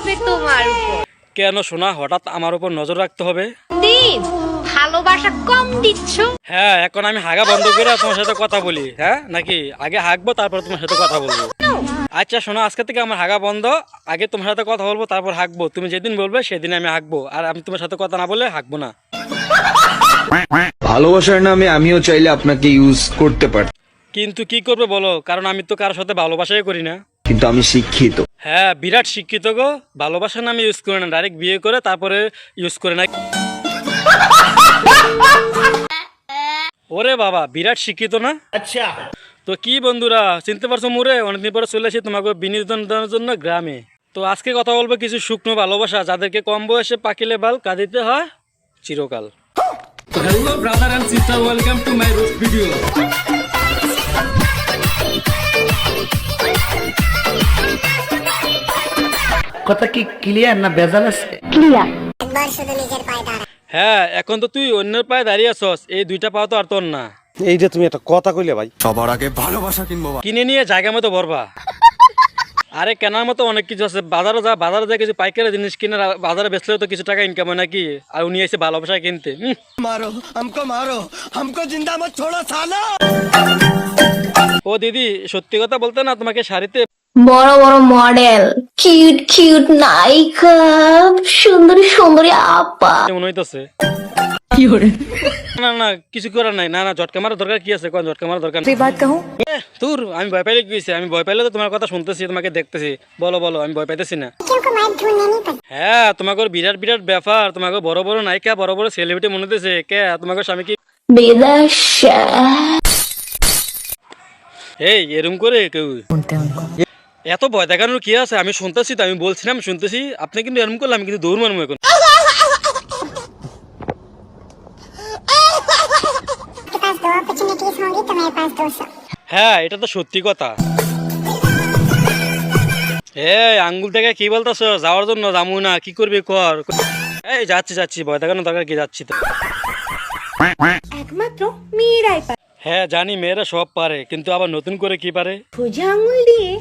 হবে তোমার উপর। কেন সোনা হঠাৎ আমার উপর নজর রাখতে হবে? দিন ভালোবাসা কম দিচ্ছ। হ্যাঁ, এখন আমি হাগা বন্ধ করে তোমার সাথে কথা বলি, হ্যাঁ নাকি আগে হাগবো তারপর তোমার সাথে কথা বলবো? আচ্ছা শোনো, আজকে থেকে আমার হাগা বন্ধ, আগে তোমার সাথে কথা বলবো তারপর হাগবো। তুমি যেদিন বলবে সেদিন আমি হাগবো, আর আমি তোমার সাথে কথা না বলে হাগবো না। ভালোবাসার নামে আমিও চাইলে আপনাকে ইউজ করতে পারি, কিন্তু কি করবে বলো, কারণ আমি তো কারোর সাথে ভালোবাসাই করি না। কিন্তু আমি শিক্ষিত। হ্যাঁ, বিরাট শিক্ষিত গো। ভালোবাসার নামে ইউজ করে না, ডাইরেক্ট বিয়ে করে তারপরে ইউজ করে না। ওরে বাবা, বিরাট শিক্ষিত না? আচ্ছা তো কি বন্ধুরা, চিনতে পারছো মোরে? অনেকদিন পরে চলে এসেছি তোমাকে বিনোদন দেওয়ার জন্য গ্রামে। তো আজকে কথা বলবো কিছু শুকনো ভালোবাসা, যাদেরকে কম বয়সে পাকিলে বাল কাঁদিতে হয় চিরকাল। তো hello brother and sister, welcome to my roast video. কথা কি ক্লিয়ার না ভেজাল আছে? হ্যাঁ, এখন তো তুই অন্যের পায়ে দাঁড়িয়ে আছস, এই দুইটা পাও তো আর তোর না। এই যে তুমি একটা কথা কইলে ভাই, সবার আগে ভালোবাসা কিনবো কিনে নিয়ে জায়গা মতো ভরবা। আরে কেনার মতো অনেক কিছু আছে, বাজারে যা কিছু পাইকারি জিনিস কিনে বাজারে বেচলেও তো কিছু টাকা ইনকাম হয় নাকি? আর উনি এসে ভালোবাসা কিনতে। মারো হামকো জিন্দা মত ছোড়ো সালা। ও দিদি, সত্যি কথা বলতে না, তোমাকে শাড়িতে বড় বড় মডেল, কিউট কিউট নায়িকা, সুন্দরী সুন্দরী আপা মনে হইতেছে। না না, কিছু করার নাই। না না, ঝটকা মারার দরকার কি আছে? কোন ঝটকা মারার দরকার নেই। তোর আমি ভয় পাইলে কি হয়েছে? আমি ভয় পাইলে তো তোমার কথা শুনতেছি, তোমাকে দেখতেছি। বলো বলো, আমি ভয় পাইতেছি না। হ্যাঁ, তোমাকে বিরাট বিরাট ব্যাপার, তোমাকে বড় বড় নায়িকা, বড় বড় সেলিব্রিটি মনে হতেছে। কে তোমাকে স্বামী কি বিদেশে? এই এরম করে কেউ এত ভয় দেখানোর কি আছে? আমি শুনতেছি তো, আমি বলছিলাম শুনতেছি। আপনি কিন্তু এরম করলে আমি কিন্তু দৌড় মারবো এখন। হ্যাঁ, এটা তো সত্যি কথা। এই আঙ্গুল থেকে কি বলতেছ? যাওয়ার জন্য যাবো না, কি করবি কর। এই যাচ্ছি, ভয় দেখানোর দরকার কি? যাচ্ছি তো। একমাত্র মেয়েরাই পারে। হ্যাঁ জানি, মেয়েরা সব পারে, কিন্তু আবার নতুন করে কি পারে? সোজা আঙুল দিয়ে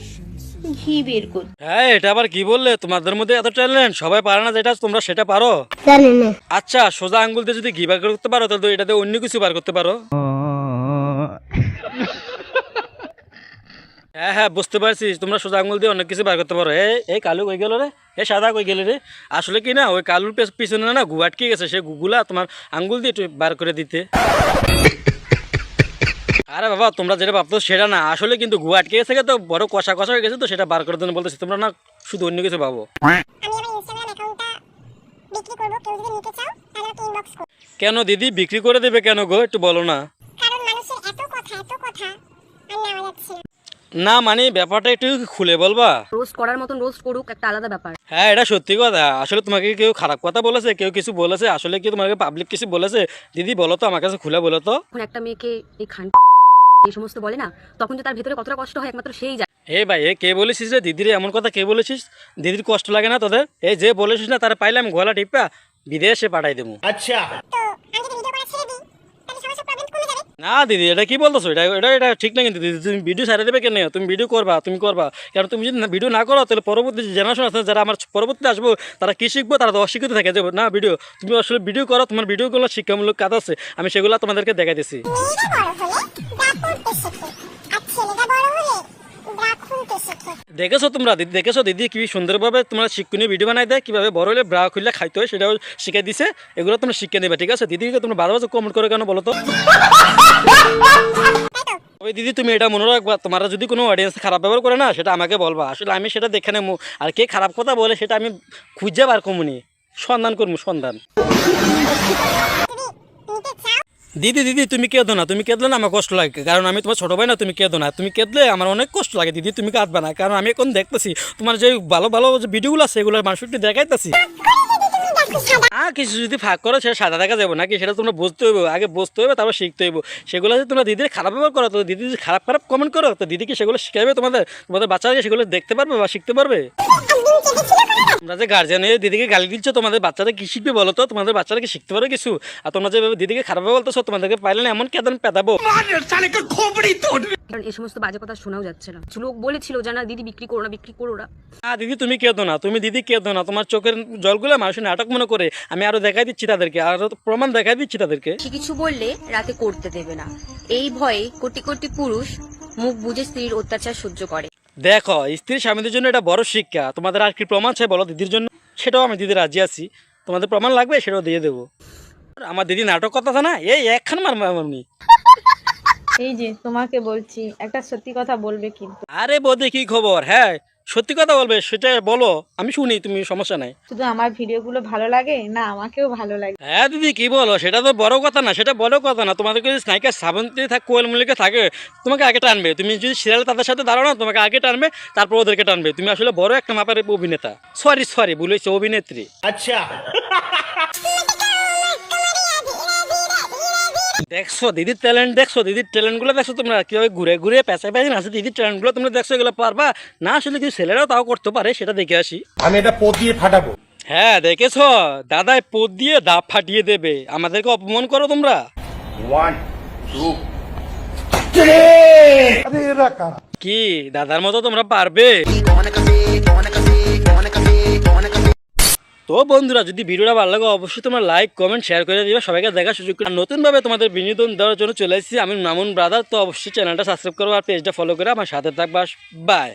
ঘি বের করতে। হ্যাঁ, এটা আবার কি বললে? তোমাদের মধ্যে এত ট্যালেন্ট, সবাই পারে না যেটা তোমরা সেটা পারো। আচ্ছা, সোজা আঙ্গুল দিয়ে যদি ঘি বার করতে পারো, তাহলে তো এটাতে অন্য কিছু বার করতে পারো। হ্যাঁ হ্যাঁ, বুঝতে পারছি, তোমরা সোজা আঙ্গুল দিয়ে অনেক কিছু বার করতে পারো। এই কালু কই গেল রে? সাদা কই গেল রে? আসলে কি না, ওই কালুর পিছনে না গু আটকে গেছে, সে গুগুলা তোমার আঙ্গুল দিয়ে একটু বার করে দিতে। আরে বাবা, তোমরা যেটা ভাবতো সেটা না, আসলে কিন্তু গু আটকে গেছে তো, বড় কষা হয়ে গেছে, তো সেটা বার করার জন্য বলতেছি। তোমরা না শুধু অন্য কিছু ভাবো। কেন দিদি বিক্রি করে দেবে কেন গো? একটু বলো না। না মানে ব্যাপারটা একটু খুলে বলবা? রোস্ট করার মতন রোস্ট করুক, একটা আলাদা ব্যাপার। হ্যাঁ, এটা সত্যি কথা। আসলে তোমাকে কেউ খারাপ কথা বলেছে, কেউ কিছু বলেছে? আসলে কি তোমাকে পাবলিক কিছু বলেছে? দিদি বলো তো, আমার কাছে খুলে বলো তো। এখন একটা মেয়েকে এই খান এই সমস্ত বলে না, তখন যে তার ভেতরে কতটা কষ্ট হয় একমাত্র সেই যায়। এই ভাই, কে বলেছিস রে দিদির এমন কথা? কে বলেছিস? দিদির কষ্ট লাগে না তোদের? এই যে বলেছিস না, তারা পাইলাম গলা টিপা বিদেশে পাঠাই দেবো। আচ্ছা না দিদি, এটা কি বলতেছো? এটা ঠিক না কিন্তু দিদি। তুমি ভিডিও ছাড়ে দেবে কেন? তুমি ভিডিও করবা, কারণ তুমি যদি ভিডিও না করো, তাহলে পরবর্তী জেনারেশন আছে, যারা আমার পরবর্তীতে আসবো, তারা কি শিখবো? তারা তো অশিক্ষিত থাকে যাবো না। তুমি আসলে ভিডিও করো, তোমার ভিডিওগুলো শিক্ষামূলক কাজ আছে, আমি সেগুলো তোমাদেরকে দেখাইতেছি। দেখেছো তোমরা? দিদি দেখেছো? দিদি কি সুন্দরভাবে তোমরা শিক্ষণীয় ভিডিও বানাই দেয়, কিভাবে বড় হলে ব্রা খুললে খাইতে হয় সেটাও শিখাই দিছে। এগুলো তোমরা শিক্ষা নেবে, ঠিক আছে? দিদিকে তোমরা বারবার কমেন্ট করে কেন বলো তো? ওই দিদি, তুমি এটা মনে রাখবা, তোমারা যদি কোনো অডিয়েন্স খারাপ ব্যবহার করে না, সেটা আমাকে বলবা। আসলে আমি সেটা দেখে নেবো, আর কে খারাপ কথা বলে সেটা আমি খুঁজে বার করবনি, সন্ধান করবো, সন্ধান। দিদি তুমি কেঁদো না, তুমি কেঁদলে না আমার কষ্ট লাগে, কারণ আমি তোমার ছোটো ভাই না। তুমি কেঁদো না, তুমি কেঁদলে আমার অনেক কষ্ট লাগে। দিদি তুমি কাঁদবে না, কারণ আমি এখন দেখতেছি তোমার যে ভালো ভালো যে ভিডিওগুলো আছে, এগুলো মানুষকে দেখাইতেছি। কিছু যদি ফাঁক করো, সেটা সাদা দেখা যাবো নাকি? সেটা তোমরা বুঝতে হইব, আগে বুঝতে হইবে, তারপর শিখতে হইব। সেগুলো যদি তোমরা দিদির খারাপ ব্যবহার করো, তো দিদি যদি খারাপ কমেন্ট করো, তো দিদি কি সেগুলো শিখাইবে? তোমাদের বাচ্চারা সেগুলো দেখতে পারবে বা শিখতে পারবে? তোমরা যে গার্জিয়ান হয়ে দিদিকে গালি দিচ্ছ, তোমাদের বাচ্চারা কি শিখবে বলো তো? তোমাদের বাচ্চারা কি শিখতে পারো কিছু? আর তোমরা যেভাবে দিদিকে খারাপ বলতেছো, তোমাদেরকে পাইলে না এমন কেদন পেদাবো। কারণ এই সমস্ত বাজে কথা শোনাও যাচ্ছে না। কিছু লোক বলেছিল যে না দিদি বিক্রি করো না, বিক্রি করো না। দিদি তুমি কেঁদো না, তুমি দিদি কেঁদো না। তোমার চোখের জলগুলো মানুষের নাটক মনে করে আমি আরো দেখাই দিচ্ছি তাদেরকে, আরো প্রমাণ দেখাই দিচ্ছি তাদেরকে। কিছু বললে রাতে করতে দেবে না, এই ভয়ে কোটি কোটি পুরুষ মুখ বুজে স্ত্রীর অত্যাচার সহ্য করে। দেখো, স্ত্রী স্বামীদের জন্য এটা বড় শিক্ষা। তোমাদের আর কি প্রমাণ চাই বলো দিদির জন্য? সেটাও আমি দিদি রাজি আছি, তোমাদের প্রমাণ লাগবে সেটাও দিয়ে দেবো। আমার দিদি নাটক কথা না, এই একখান মারমানি। এই যে তোমাকে বলছি, একটা সত্যি কথা বলবে কিন্তু। আরে বৌদি কি খবর? হ্যাঁ সত্যি কথা বলবে, সেটা বলো, আমি শুনি, তুমি সমস্যা নাই। শুধু আমার ভিডিওগুলো ভালো লাগে না, আমাকেও ভালো লাগে। হ্যাঁ দিদি কি বলো, সেটা তো বড় কথা না, সেটা বড় কথা না। তোমাদেরকে যদি স্নাইকার শ্রাবন্তী কোয়েল মল্লিকে থাকে, তোমাকে আগে টানবে। তুমি যদি সিরিয়ালে তাদের সাথে দাঁড়াও না, তোমাকে আগে টানবে, তারপর ওদেরকে টানবে। তুমি আসলে বড় একটা মাপের অভিনেতা। সরি বলেছি, অভিনেত্রী। আচ্ছা, দেখছো দিদির ট্যালেন্ট, দেখছো দিদির ট্যালেন্টগুলো, দেখছো তোমরা কিভাবে ঘুরে ঘুরে পেঁচা আছে দিদির ট্যালেন্টগুলো তোমরা দেখছো। এগুলো পারবা না? আসলে কিছু ছেলেরাও তাও করতে পারে, সেটা দেখে আসি। আমি এটা পো দিয়ে ফাটাবো। হ্যাঁ দেখেছো, দাদাই পদ দিয়ে দাপ ফাটিয়ে দেবে। আমাদেরকে অপমান করো তোমরা। 1 2 3 কি দাদার মতো তোমরা পারবে? তো বন্ধুরা, যদি ভিডিওটা ভালো লাগে অবশ্যই তোমরা লাইক কমেন্ট শেয়ার করে দিবে, সবাইকে দেখার সুযোগ করে। নতুনভাবে তোমাদের বিনোদন দেওয়ার জন্য চলে এসেছি আমি মামুন ব্রাদার। তো অবশ্যই চ্যানেলটা সাবস্ক্রাইব করবো আর পেজটা ফলো করে আমার সাথে থাকবা। বাই।